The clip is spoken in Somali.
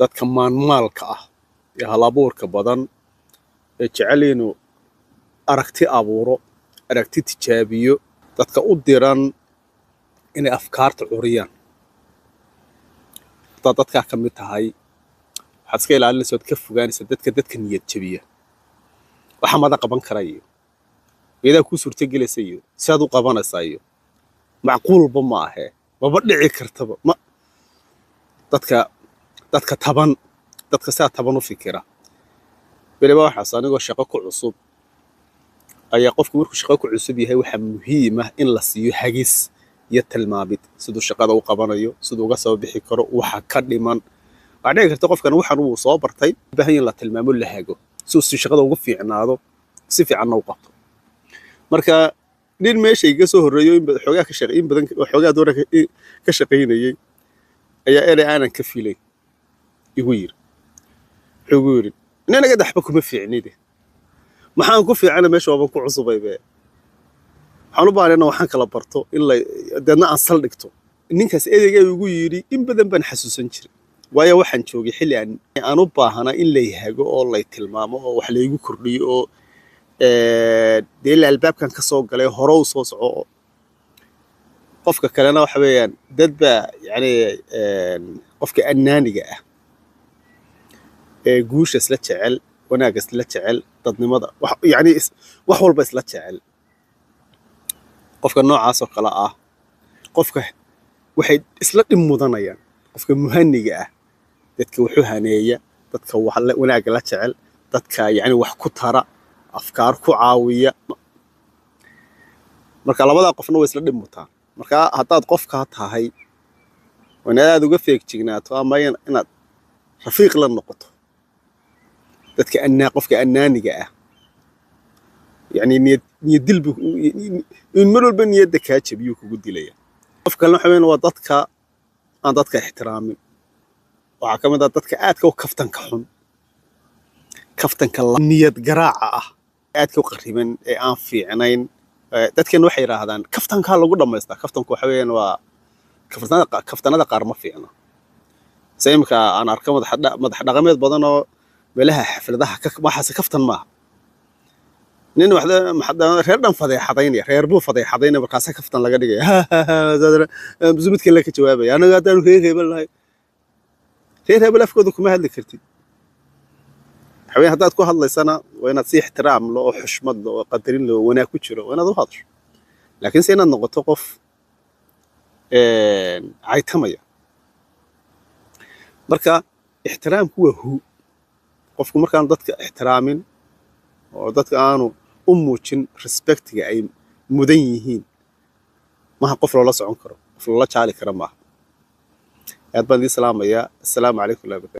dadka maalka ah ee halabuurka badan ee jecel inuu aragti abuuro aragti tijaabiyo dadka u diran inay afkaarta curiyaan dadka ka mid tahay waxaad iska ilaalinaysaa oo ka fogaanaysaa dadka niyad jabiya waxa mada qaban karayo geedaa ku suurtagelaysa iyo sidaad u qabanaysaa iyo macquulba ma ahe maba dhici kartaba ma dadka taban dadka sidaa taban u fikira beriba waxaas anigoo shaqo ku cusub ayaa qofku markuu shaqo ku cusub yahay waxaa muhiim ah in la siiyo hagis iyo tilmaamid siduu shaqada u qabanayo siduu uga soo bixi karo waxa ka dhiman waxaa dhici karta qofkan waxan uu soo bartay u baahan in la tilmaamo la hago si shaqada ugu fiicnaado si fiicanna u qabto marka nin meesha iga soo horreeyo in xoogaa ka shaqeyn badan xoogaa doona ka shaqeynayay ayaa erey aanan ka filay igu yiri wuxuu yiri inaga daxba kuma fiicnide maxaan ku fiicana meesha waan ku cusubay waxaan u baahnaa waxaan kala barto in la dadna aan sal dhigto ninkaas ereyga igu yiri in badan baan xasuusan jiray waayo waxaan joogay xilli aan u baahnaa in la yahago oo la tilmaamo oo wax la igu kordhiyo oo deel albaabkan ka soo galay hore u soo soco qofka kalena waxa weeyaan dad ba yani qofka annaaniga ah ee guusha isla jecel wanaag isla jecel dadnimada yani wax walba isla jecel qofka noocaas oo kala ah qofka waxay isla dhim mudanayaan qofka muhanniga ah dadka wuxuu haneeya dadka wanaag la jecel dadka yani wax ku tara afkaar ku caawiya marka labada qofna way isla dhim mutaan marka haddaad qofka tahay wanaad uga feejignaato ama inaad rafiiq la noqoto dadka qofka annaaniga ah yani niyad dilbu in mar walba niyadda kaa jabiyo kugu dilaya qof kalena waxa weyn waa dadka aan dadka ixtiraamin waxaa ka mid ah dadka aadka u kaftanka xun kaftanka niyad garaaca ah aadka u qariban ee aan fiicnayn dadkan waxay yiraahdaan kaftanka lagu dhameystaa kaftanku waxa weeyaan waa kaftanada qaar ma fiicna sayimka aan arko madax dhaqameed badan oo meelaha xafladaha waxaas kaftan maaha nin waxda reer dhan fadeexadaynaya reer buu fadeexadaynaya markaas kaftan laga dhigaya midka la ka jawaabaya anaga hadaan reebel lahay reer hebel afkooda kuma hadli kartid حوين هداد كو هادليسانا ويناد سي احترام لو حشمد لو قدرين لو wanaag ku jiro waynaad u hadasho laakiin si inaad noqoto qof caytamaya marka ixtiraamku waa hu qofku markaan dadka ixtiraamin oo dadka aanu u muujin respectiga ay mudan yihiin ma qof loola socon karo qof loola jaali karo ma aad baan idin salaamaya assalaamu calaykum